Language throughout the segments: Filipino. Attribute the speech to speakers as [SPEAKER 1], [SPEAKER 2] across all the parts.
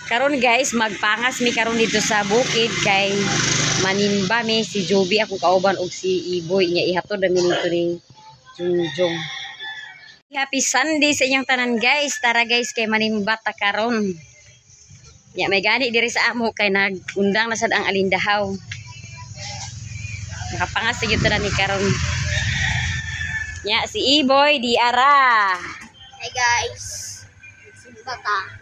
[SPEAKER 1] Karon guys, magpangas mi karon dito sa bukid kay manimba mi si Joby akong kauban og si Iboy nya ihatod na mi nito ni Jungjong. Happy Sunday sa inyong tanan guys. Tara guys kay manimba ta karon. Ya may gani diri sa amo kay nagundang na sad ang alindahaw. Nakapangas gyud tanan ni karon. Ya si Iboy di ara.
[SPEAKER 2] Hey guys. Simba ka.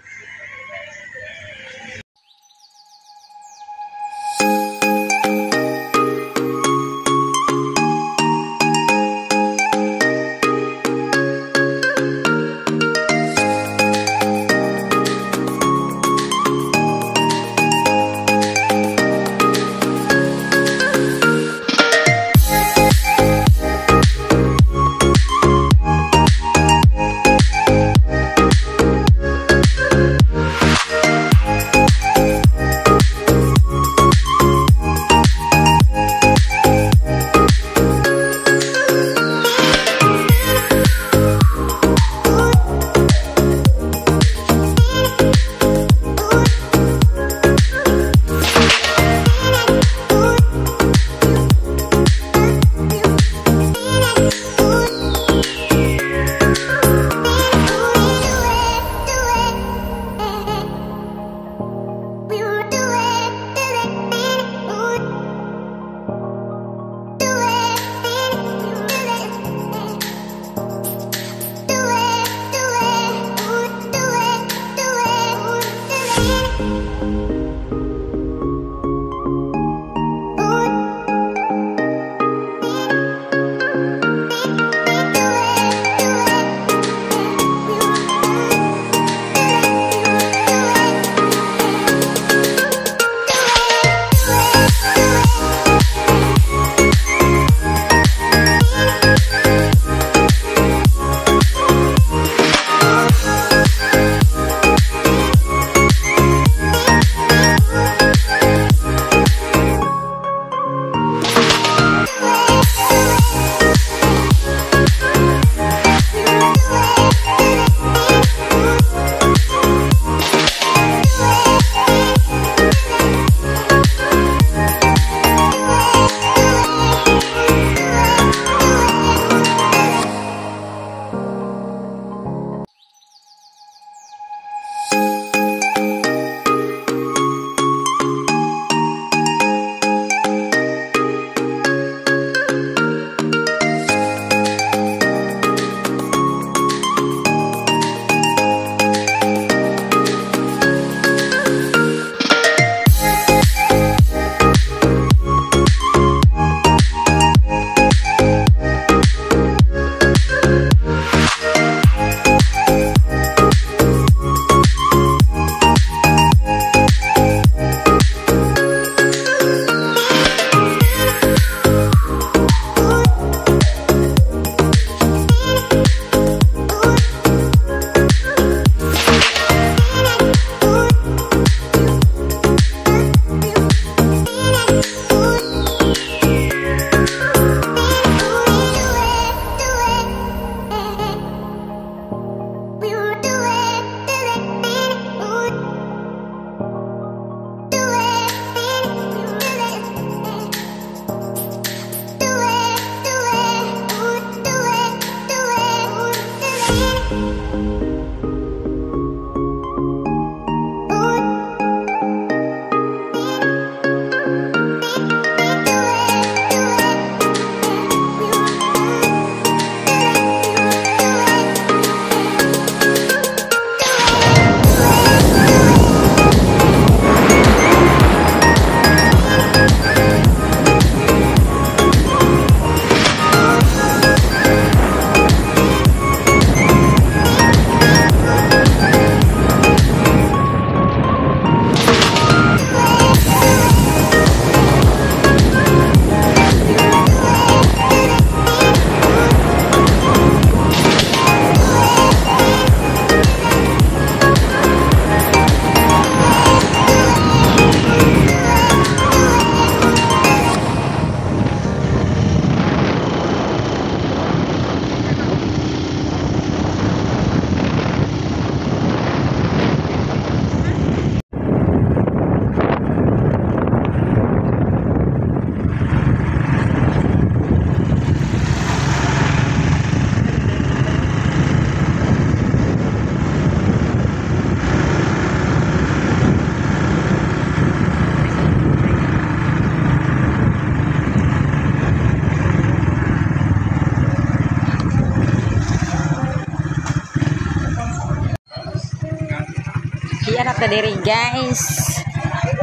[SPEAKER 1] ta diri guys.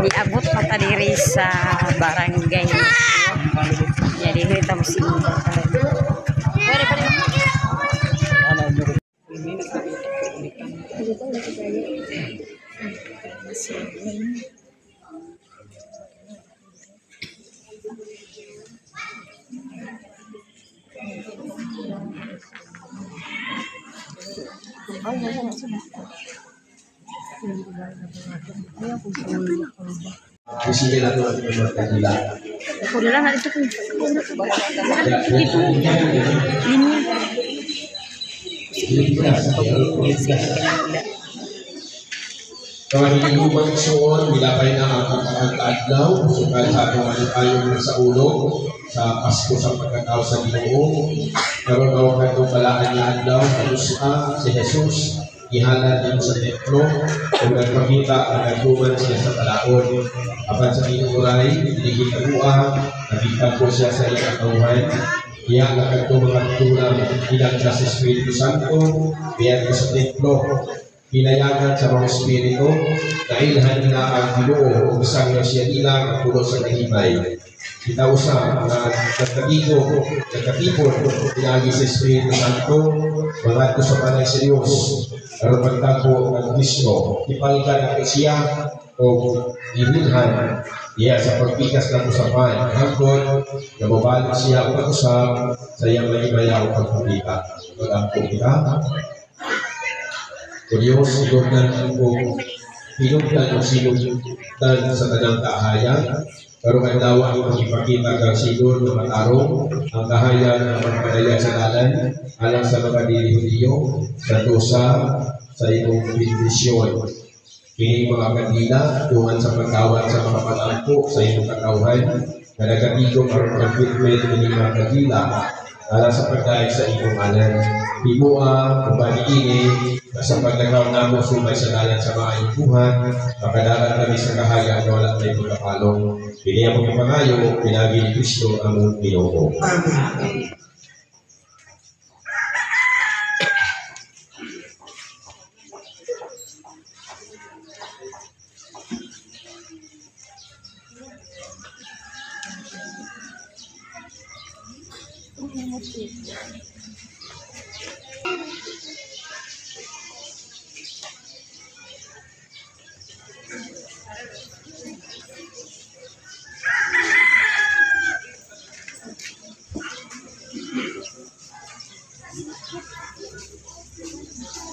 [SPEAKER 1] Niabot pa ta diri sa barangay. Jadi kita mesti pwede pa rin.
[SPEAKER 3] Sige lang natin ang mga kanila.
[SPEAKER 1] Ako na lang, ito po. Ito.
[SPEAKER 3] Kawali ko magsuon, nilapay na ang adlaw, sukal sa ating ayaw sa ulo, sa Pasko sa pagkatao sa Ginoo. Karon awakan itong palaan niya adlaw, kalusa si Jesus, ihalad din sa templo, kung nagpakita ang nagtuman siya sa palaon. Apan sa inuuray, hindi kaguang, nabitan ko siya sa iyang kauhan. Iya akan ito mga tulang ilang sa Espiritu Santo, biyan ko sa templo, pinayagan sa mga Espiritu, nailhan nila ang Ginoo, usang na siya ilang ang pulo sa kahimay. Kita usang na nagkatipon, pinagi sa Espiritu Santo, mga ito sa panay sa Diyos, pero pagtago ng Kristo, ipalitan ang siya, o ibilhan iya sa pagpikas ng usapan hangtod na mabalik siya ang pag-usap sa iyang mahimayaw pagpapita. Magandang kita o Diyos, sinugdan o pinugdan o sinugdan sa tanang kahayan, pero kandawa ang ipakita kang sinur na matarong ang kahayan ng pagpadaya sa dalan alang sa mga dili-Hudiyo sa dosa sa iyong bendisyon. Kini mga kandila, tungan sa pagkawat sa mga patampo sa iyong katauhan, na nagkatito ang pag-treatment ng mga kandila para sa pagkain sa iyong anan. Himua, kubani ini, sa paglagaw na mo sumay sa dalan sa mga ipuhan, makadalan kami sa kahayaan na wala tayo pagkapalong. Pili ang mga pangayo, pinagi ni Kristo ang Ginoo.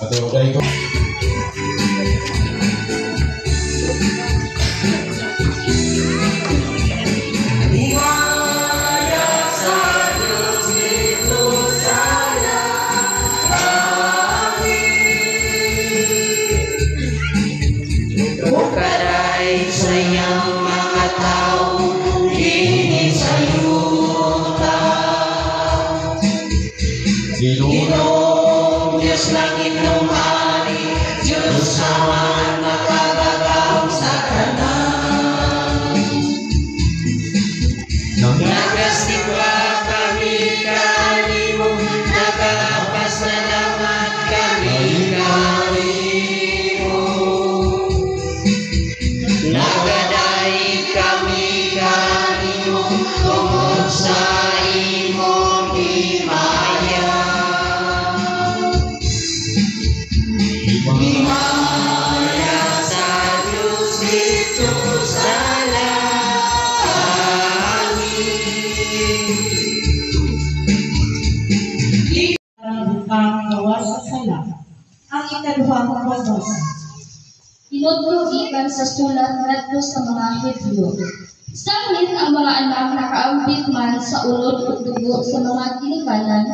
[SPEAKER 3] Atau dari
[SPEAKER 1] Bukaray sa iyang mga tao, hindi sa yuta. Ginoo, Diyos langit ng hari, Diyos naman nakagagaw sa kanan. Nagasimba kami kanimo, nagapasalamat kami kanimo. Nagadai kami kanimo tungod sa imong himaya. Himaya sa Diyos dito sa langit.
[SPEAKER 4] Ang gawa sa sala, ang ikaduhang pagbosa.
[SPEAKER 2] Tinudlo ikan sa sulat ngadto sa mga Hebreyo. Sanglit ang mga anak nakaambit man sa ulod ug dugo sa mga kinikanan.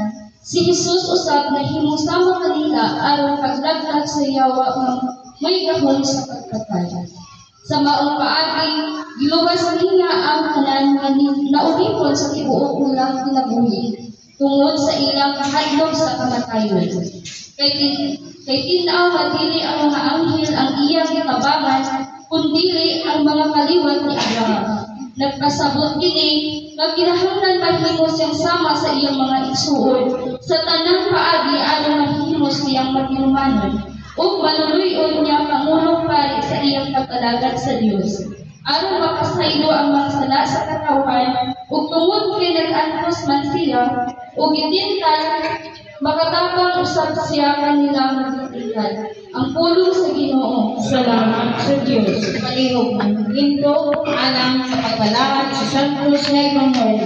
[SPEAKER 2] Si Jesus usab nahimong sama kanila aron paglaglag sa yawa nga may gahom sa pagkatay. Sa maong paagi, giluwas niya ang tanan nga naulipon sa tibuok ulang kinabuhi tungod sa ilang kahadlok sa kamatayon. Kay tinaw nga dili ang mga anghel ang iyang gitabangan, kundili ang mga kaliwat ni Abraham. Nagpasabot kini nga kinahanglan mahimo siyang sama sa iyang mga igsuon sa tanang paagi aron mahimo siyang maghinumanon. ug manuloy-on niya pangulong pari sa iyang pag-alagad sa Dios. Aron makasaylo ang mga sala sa katawhan, ug tungod kay nag-antos man siya, ug gitintal, makatabang usab siya kanilang magtitintal. Ang pulong sa Ginoo.
[SPEAKER 4] Salamat sa Diyos. Palihog ng Ginto, alang sa pagbalakad sa Santos na Evangelyo.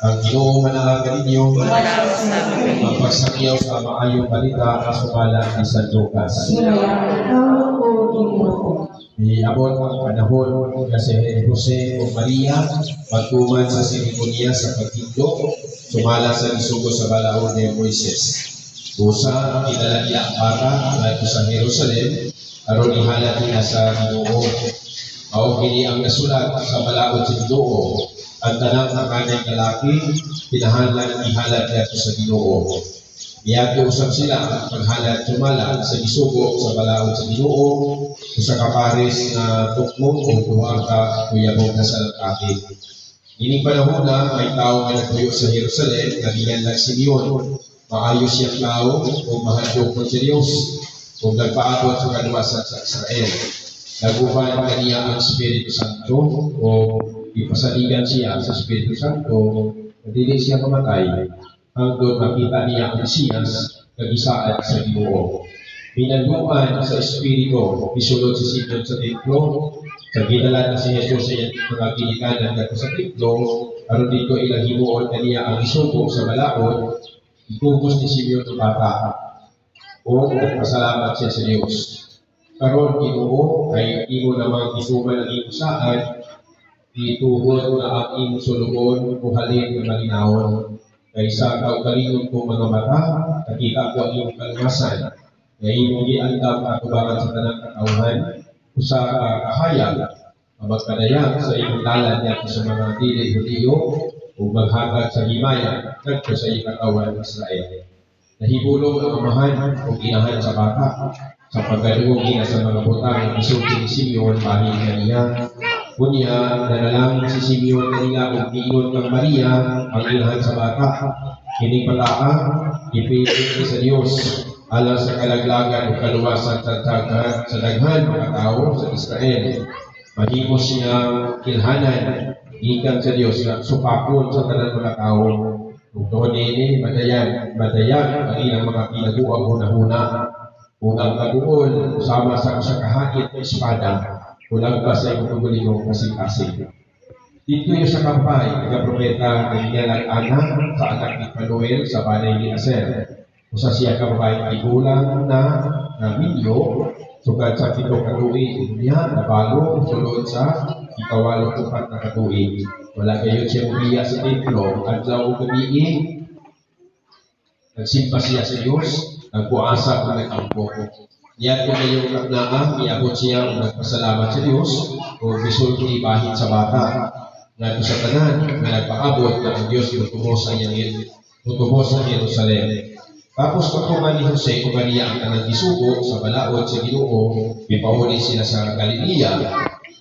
[SPEAKER 3] Ang Ginoo manalangin ninyo, magpagsakyaw sa maayong balita kasubalan ni San Lucas. Iabot ang panahon nga si Jose o Maria pagtuman sa seremoniya sa pagtindog, sumala sa isugo sa balaod ni Moises. Usa, kinala niya ang bata ngadto sa Jerusalem aron ihalat niya sa Ginoo. Mao kini ang nasulat sa balaod sa Ginoo. Ang tanang nakanay kalaki, pinahalan ihalat niya sa Ginoo. Iyati usab sila paghalat sumala sa isugo sa balaod sa Ginoo, usa ka pares na tukmong o duha ka kuyabog na salakati. Ining panahon na may tao nga nagpuyo sa Jerusalem nga ginganlag Simeon. Maayo siya tao o mahadlok ng Diyos o nagpaabot sa kaluwasan sa Israel. Naguban kaniya ang Espiritu Santo o ipasaligan siya sa Espiritu Santo na dili siya mamatay hanggang makita niya ang Mesiyas kagisaad sa Ginoo. Pinagbuan sa Espiritu, isulod si Simeon sa templo, sa ginala na si Jesus sa mga ginikanan nato sa templo, aron dito ilang himuon kaniya ang isugo sa balaod, ikugos ni Simeon ang bata o pasalamat siya sa Diyos. Karon Ginoo ay imo namang gisuman ang iyong saan, ituhod na ang iyong sulugon o halin na malinawon. Kaysa kaugalingon ko mga mata, nakita ko ang iyong kalmasan, na iyong giandam katubangan sa tanang katauhan, usa ka kahayag, magpadayag sa iyong dalan niya sa mga dili Hudiyo, o maghatag sa himaya, nagpo sa iyong katawan ng Israel. Nahibulong ang amahan o ginahan sa bata, sa pagkaluog niya sa mga butang, isulti ni Simeon, bahing kaniya. Kunya, nanalangin si Simeon kanila kung iyon kang Maria, ang inahan sa bata. Kining pataa, ipilit sa Diyos, alang sa kalaglagan o kaluwasan sa daghan mga tao sa Israel. Mahimos niya kilhanan, ikan sa Diyos na supakon sa tanan mga tao. Kung doon ini, madayan ang ilang mga pinaguang huna-huna. Kung ang kaguol, sama sa kasakahakit na espada, kulang pa sa iyong pagulingong kasing-kasing. Dito yung sa kampay, nagka-propeta na iniyalag anak sa anak ni Manuel sa balay ni Aser. Usa siya kampay ay gulang na video, sugad sa 7 katuig niya, nabalo, sulod sa 14 na katuig. Wala kayo siya umiya sa templo, adlaw o gabi, nagsimpa siya sa Diyos, nagpuasa kung nagkampo. Yan kung ngayong kaknaan, iabot siya o nagpasalamat sa Diyos o bisulto ibahin sa bata. Nga sa tanan, na nagpaabot na ang Diyos tutubos sa Jerusalem. Tapos pagkuman ni Jose o Maria ang tanang isugo sa balaod sa Ginoo, ipahuli sila sa Galilea,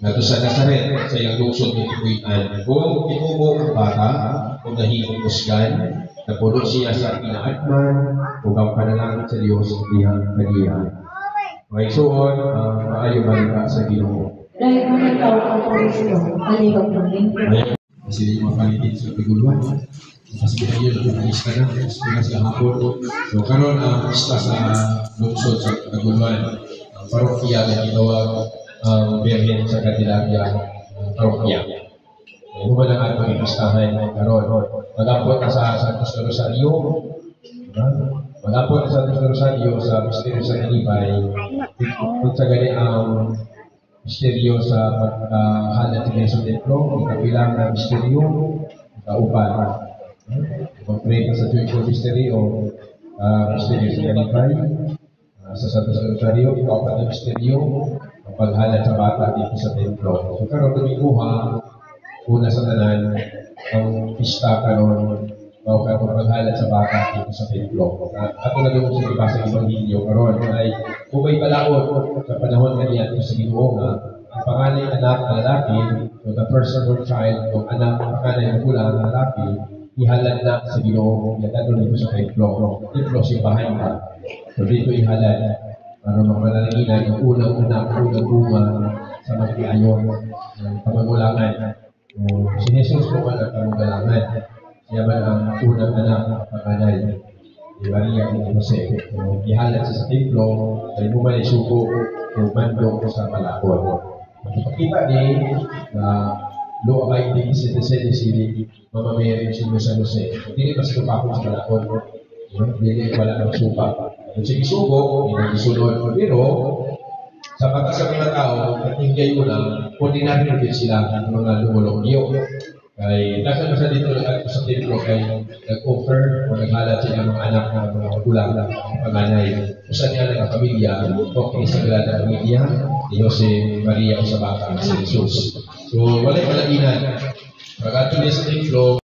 [SPEAKER 3] nga sa Nazaret, sa iyang lungsod ng Tibuyan. Kung inubo ang bata, kung nahimong musgan, napulot siya sa pinaatman, kung ang panalangin sa Diyos ng dihang kaniya. May suon, maayo balita sa Ginoo.
[SPEAKER 4] Dahil kung ikaw ang Kristo, alihog ng Ginto.
[SPEAKER 3] Kasi di mapalitin sa paguluan. Kasi kayo nagpupulis ka na, sa hapon. So karon ang pista sa lungsod sa paguluan. parokya na ginawa ang Birhen sa Candelaria parokya. Huwag lang ato ipistahan karon. Magapot na sa Santos de Rosario, magapot na sa Santos de Rosario sa misteryo sa Nalipay, kung sa gani ang misteryo sa paghahalad sa Yeso Templo, ikabilang na misteryo, kaupan. Mag-pray ka sa tuwing misteryo, misteryo sa Nalipay, sa Santos de Rosario, kaupan na misteryo, ang paghahalad sa bata dito sa Templo. So karon tumiguha, una sa tanan, ang pista karon o kaya paghahalad sa bata dito sa Templo. Ato na doon sa iba sa Ebanghelyo karon ay kung may balaod sa panahon kaniya ito sa Ginoo nga ang panganay anak na lalaki o the firstborn child o anak panganay na pula na lalaki ihalad na sa Ginoo nga dadon dito sa Templo. Templo simbahan ka. So dito ihalad para mapanalangin ang unang anak, unang bunga sa magtiayon ng pamagulangan. Si Jesus po man ang pamagulangan. Siya man ang unang anak panganay ni Maria at Jose. Ihalad sa templo ay bumalay suko o mandong sa malakot. Makikita ni na Lua 20:17 si Mama Mary si Jose. Hindi pa sa pa sa malakot. Hindi wala ng supa. Kung sige suko, hindi sunod. Pero sa mata sa mga tao at hindi yun lang, ordinary na din sila ng mga lumulogyo. Kay nasa sa dito sa templo kay nag-offer o naghalat sila ng anak ng mga magulang ng panganay. Usa niya ng pamilya, okay sa Sagrada Pamilya ni Jose Maria o sa bata si Jesus. So walay palaginan. Pagkatuloy sa templo,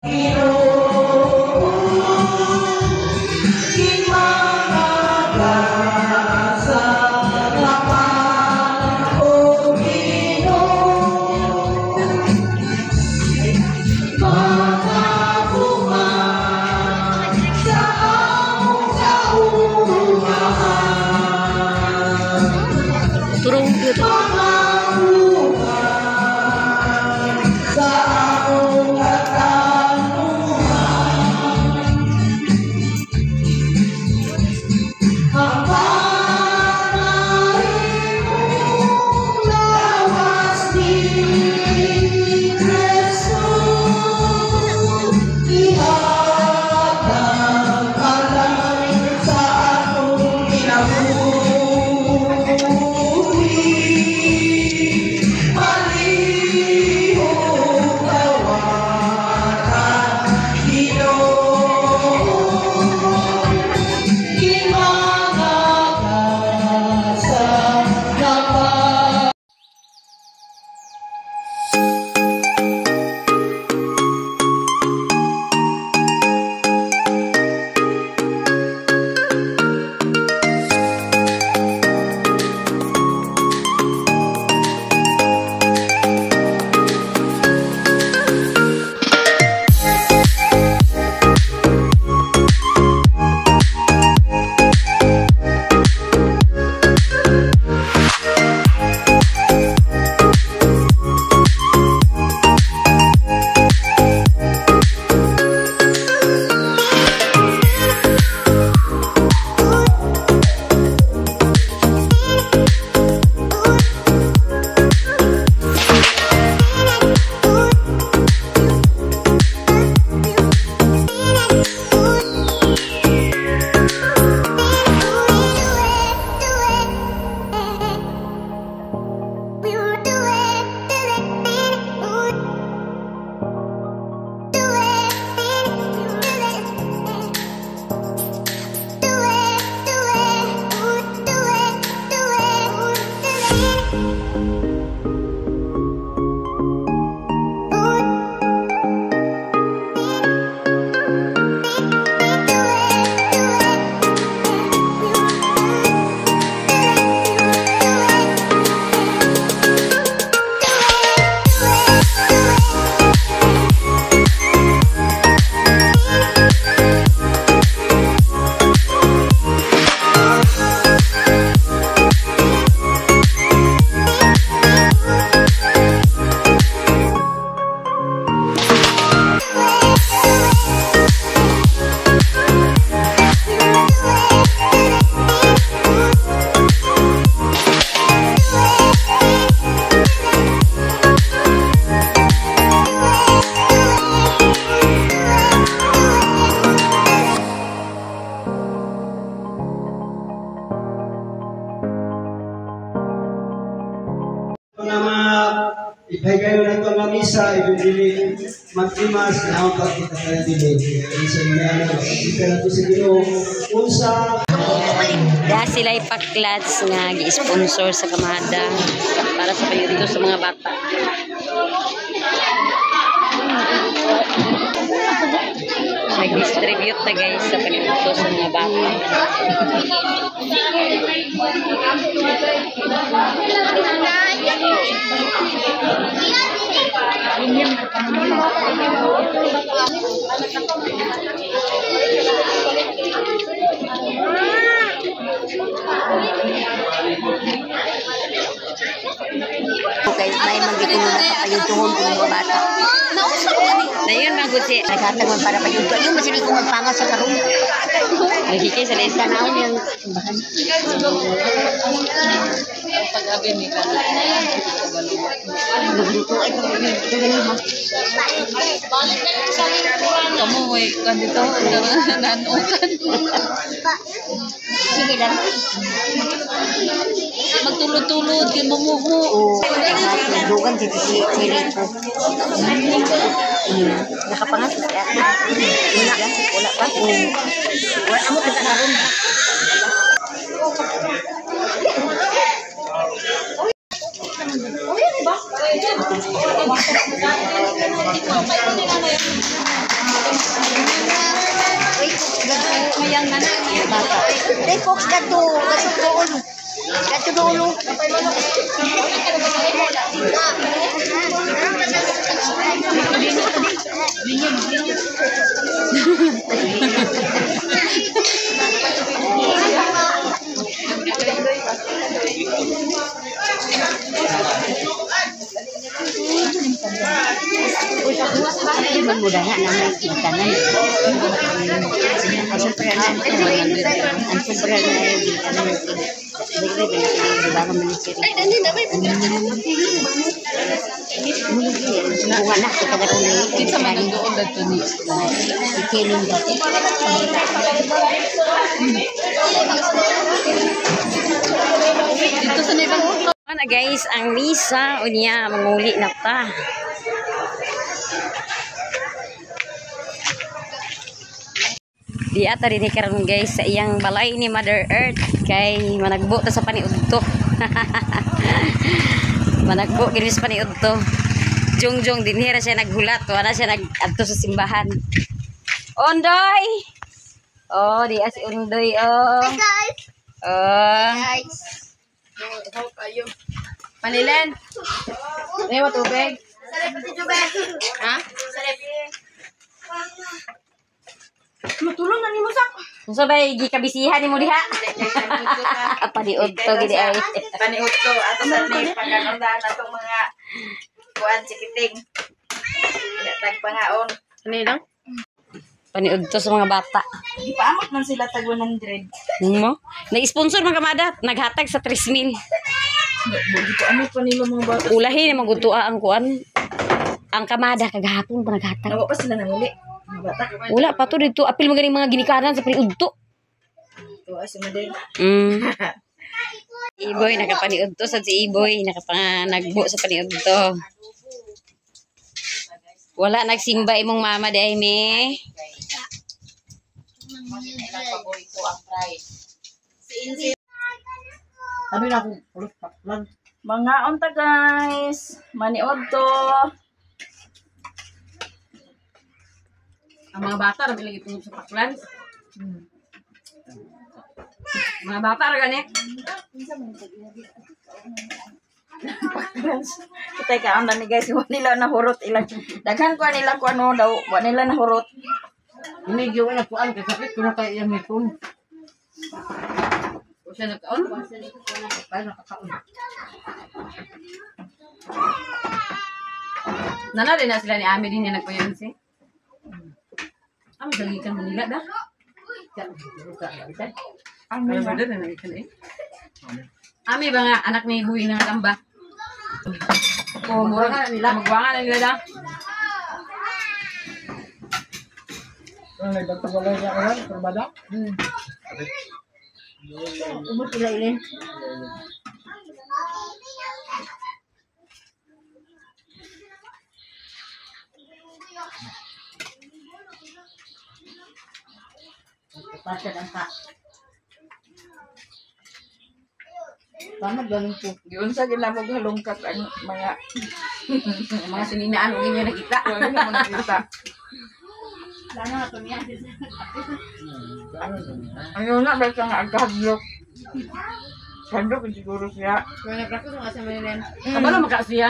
[SPEAKER 1] Turong
[SPEAKER 5] sa among Ipay kayo na ito ng isa, ibibili magtimas, na ako kita ka na dili. Isa niya na, kita na ito sa Ginoo. Unsa,
[SPEAKER 1] Dahil sila ipaklats nga gi-sponsor sa Kamada para sa payudto sa mga bata. Nag-distribute na guys sa payudto sa mga bata.
[SPEAKER 6] Okay, may magiging nakapayutuhon ko mga bata.
[SPEAKER 1] Dayon man gud si
[SPEAKER 6] Naghatag para payutuhon. Yung masini ko magpangas sa karong.
[SPEAKER 1] nagkikay sa lesa na
[SPEAKER 6] Tanaw yung simbahan. Nagluto ay pagkakas. Ito ganun ha.
[SPEAKER 4] Kamu may ganito, nanukan.
[SPEAKER 6] Sige lang.
[SPEAKER 4] Magtulod-tulod, kinumuho.
[SPEAKER 6] Oo. Nagdugan si Rico. Nakapangas sa ate. Wala pa. Wala mo ka karon. Dai Fox kadto, kadto dulu. Man mudah na may ginkanan. Ang sobra na ginkanan. Bigla ba naman ni Siri. Bunga na kita na kung
[SPEAKER 4] Kita man ang doon dito ni.
[SPEAKER 6] ikiling daw.
[SPEAKER 4] Dito sa nibang
[SPEAKER 1] na guys ang misa unya manguli na ta. Di ata rin karon guys sa iyang balay ni Mother Earth kay managbo ta sa paniudto. Managbo gini sa paniudto. Jong dinhira siya naghulat, wala siya nag-adto sa simbahan. Ondoy. Oh, di as Ondoy oh. Hi guys. Oh.
[SPEAKER 4] Panilen. May tubig. Ha? Matulong na ni mo sak.
[SPEAKER 1] Unsa bay gikabisihan nimo diha? Paniudto gidi ay.
[SPEAKER 7] Paniudto ato sa ni pagkanundahan atong mga kuan sikiting. Tagpangaon.
[SPEAKER 4] Ano lang?
[SPEAKER 1] Paniudto sa mga bata.
[SPEAKER 7] Gipaamot man sila tag 100.
[SPEAKER 1] Mo? Nag-sponsor man Kamada, naghatag sa 3,000.
[SPEAKER 7] Gipaamot pa nila mga bata.
[SPEAKER 1] Ulahi ni magutua ang kuan. Ang Kamada kagahapon pa naghatag.
[SPEAKER 7] Nawa pa sila nanguli. Mga bata.
[SPEAKER 1] Wala pa to dito apil mo ganing mga ginikanan sa paniudto.
[SPEAKER 7] Tuwa si Madel.
[SPEAKER 1] Iboy nakapaniudto sa si Iboy nagbo sa paniudto. Wala nagsimba imong mama day me.
[SPEAKER 7] Paborito ang prize.
[SPEAKER 5] sabi na akong ulit paklan.
[SPEAKER 7] Mga unta guys, maniudto.
[SPEAKER 1] Ang mga bata ra bilagi tungod sa paklan. Mga bata ra gani.
[SPEAKER 7] Kita ka ang dami guys, wa nila nahurot ilang. Daghan ko nila ko ano daw, wa nila nahurot.
[SPEAKER 5] Hindi yung na kuan kay sakit ko na kay iyang nipon.
[SPEAKER 1] O siya nagkaon.
[SPEAKER 5] Kaya nakakaon.
[SPEAKER 1] Nana rin na sila ni Ami din yung nagpayansi. Ami dalikan Manila dah. Ami ba na nalikan eh. Ami ba nga anak ni Buhi ng Lamba? O mura ka nila magwanga na nila dah.
[SPEAKER 5] Nagdagtagwalay niya oran, perbada.
[SPEAKER 6] Umot sila ilin. Pasya ang ka. Paano galing po?
[SPEAKER 7] Yun sa ginamog halongkat ang mga
[SPEAKER 1] Mga sininaan, huwag niyo nakita.
[SPEAKER 7] wala na mga kita. Ano na, basta nga agkadlok. Kadlok siguro siya.
[SPEAKER 1] Kabalo magkasiya.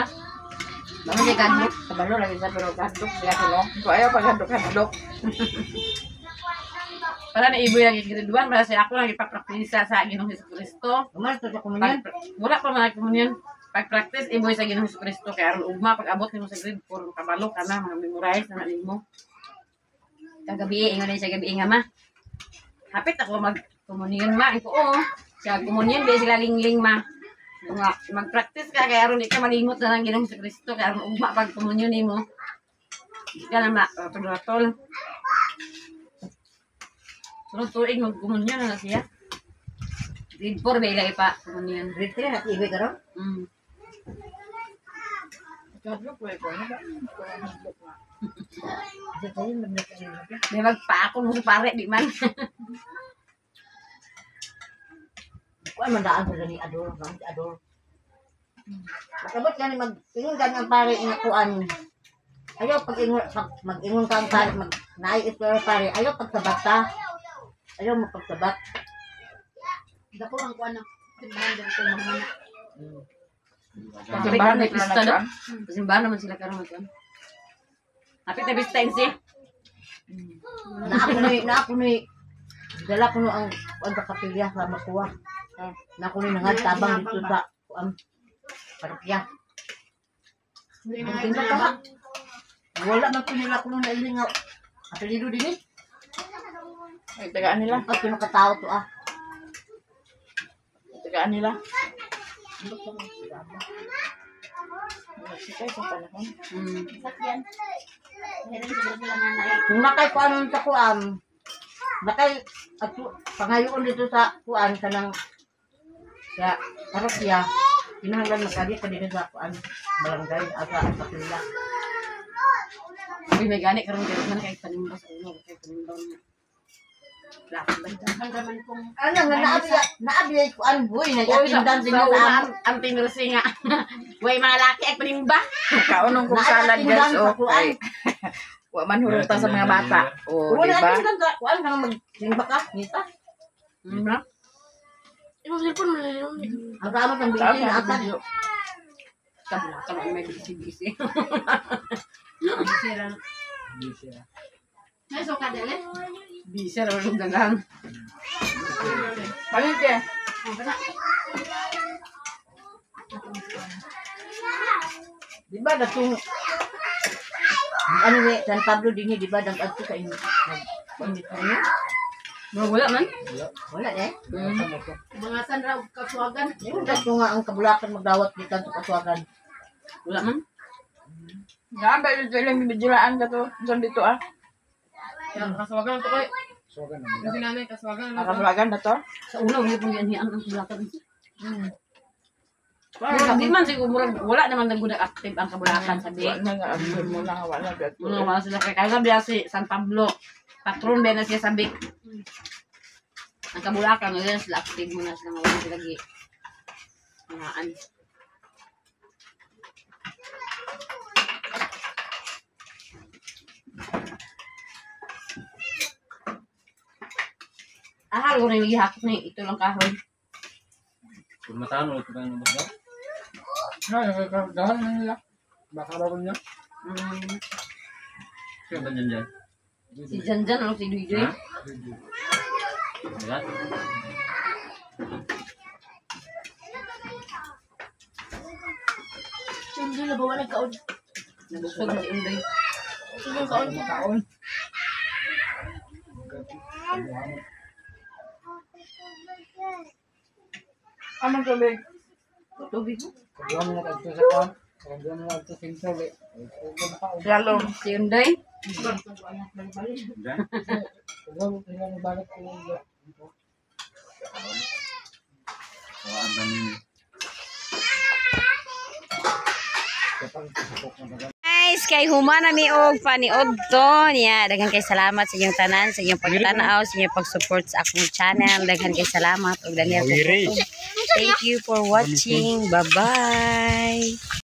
[SPEAKER 1] Baka siya kadlok. Kabalo lagi siya, pero kadlok siya sila.
[SPEAKER 7] So ayaw pag hadlok-hadlok.
[SPEAKER 8] Para na ibo yung gigraduan, para sa ako lang ipapraktisa sa Ginoong Jesucristo.
[SPEAKER 6] Umalis to sa komunyan.
[SPEAKER 8] Wala pa man komunyan. Pag-practice, ibo sa Ginoong Jesucristo. Kaya aron ugma, pag abot nimo sa grade 4, kabalo ka na, mga memorize na nalimo.
[SPEAKER 1] Kagabi, ingon din siya gabi nga ma.
[SPEAKER 8] Hapit ako mag-komunyon ma. Iko, oo. Siya komunyon, di sila lingling ma. Mag-practice ka, kaya aron di ka malimot na ng Ginoong Jesucristo. Kaya aron ugma pag-komunyon nimo. Di ka na matol-tol. Sunod tuig mag-komunyon na siya.
[SPEAKER 1] Grade 4 ba ilagay pa? Komunyon.
[SPEAKER 6] Grade 3 at ibig ka ron?
[SPEAKER 7] Kadlok po ito. Ano ba?
[SPEAKER 6] Kasi tayo magnakain na.
[SPEAKER 1] May magpaakon mo sa pare, di man.
[SPEAKER 6] Kuan man daan sa gani ador, bang ador. Makabot gani mag-ingon gani ang pare nga kuan. Ayaw mag-ingon ka ang pare, naay ito pare, ayaw pagtabata. Ayaw mo pagtabat.
[SPEAKER 4] Dako ang kuan ng timbahan dito mga
[SPEAKER 7] Simbahan na
[SPEAKER 1] Pista
[SPEAKER 7] pista
[SPEAKER 1] do. Simbahan naman sila karon magkuan.
[SPEAKER 8] Hapit na bista si.
[SPEAKER 6] Na ako ni dala ko no ang kuan sa kapilya sa makuha. Na ako ni nangad tabang dito sa kuan parokya. Tingnan ka ba? Wala man ko nila kuno na iling nga apelido din eh.
[SPEAKER 7] Ay, tagaan nila.
[SPEAKER 6] At kinakatao to ah.
[SPEAKER 7] Tagaan nila. Sikay sa panahon.
[SPEAKER 6] Kung nakay kuan sa kuan, nakay at pangayoon dito sa kuan kanang sa parokya, kinahanglan magkadi ka dito sa kuan barangay asa sa pila.
[SPEAKER 8] Uy, may gani karon kay man kay panimba sa ulo, kay panimba niya. Lakas ba ito?
[SPEAKER 6] Ano nga naabi ay kuan boy na
[SPEAKER 8] Uy,
[SPEAKER 6] yakindan din
[SPEAKER 8] sa
[SPEAKER 6] sa amo.
[SPEAKER 8] ang tinursi nga. Uy, mga laki ay panimba.
[SPEAKER 7] Kaunong kong salad guys. Okay. Wa man hurutan sa mga bata. O,
[SPEAKER 6] Kung
[SPEAKER 7] di
[SPEAKER 6] na
[SPEAKER 7] ba?
[SPEAKER 6] yakindan sa kuan kanang magsimba ka, ngita. Ang ramot ng
[SPEAKER 7] Saan
[SPEAKER 6] bilin
[SPEAKER 7] sa
[SPEAKER 6] ata.
[SPEAKER 7] video?
[SPEAKER 8] Kabla may bisi-bisi. Bisi ra ug dagang.
[SPEAKER 7] Palit eh.
[SPEAKER 6] Di ba datong ano ni San Pablo dinhi di ba dagadto sa inyo. Nagpandit niyo?
[SPEAKER 8] Wala man.
[SPEAKER 6] Wala eh.
[SPEAKER 4] mga sanra ug kaswagan.
[SPEAKER 6] Yung dato nga ang kabulakan magdawat dito sa kaswagan.
[SPEAKER 8] Wala man.
[SPEAKER 7] Nga ba yung ilang bibidyulaan ka to? Diyan dito ah.
[SPEAKER 8] Yang kaswagan to koy. Kasi namin kaswagan na.
[SPEAKER 7] Nakabulagan na to?
[SPEAKER 8] Sa ulo ni pong yan ang kabulakan. Di man siguro wala naman naguna active ang kabulakan sabi.
[SPEAKER 7] Wala nga, absorb mo na. Wala nga.
[SPEAKER 8] Wala sila kay kaya biya si San Pablo. Patron ba na siya sabi. Ang kabulakan ngayon sila active muna sila wala sila gi. Ngaan. Ah, ko na yung gihakot ni ito lang kahoy.
[SPEAKER 9] Kung matano ito kang nabas daw?
[SPEAKER 7] Dahan na nila. Baka ba niya?
[SPEAKER 9] Sino ba dyan dyan?
[SPEAKER 8] Si Janjan ano si Duy Duy.
[SPEAKER 9] Ha? Wala?
[SPEAKER 4] Hindi na ba wala kaon?
[SPEAKER 8] Nabusog na si Undoy.
[SPEAKER 7] Makaon. Amang tubig.
[SPEAKER 8] Tubig.
[SPEAKER 7] Lalo.
[SPEAKER 8] Si Undoy.
[SPEAKER 9] Dyan? Kawaan ba ninyo?
[SPEAKER 1] guys, kay humana mi og paniod to niya. Daghan kay salamat sa inyong tanan, sa inyong pagtanaw, sa inyong pag-support sa akong channel. Daghan kay salamat og Daniel. Thank you for watching. Bye-bye.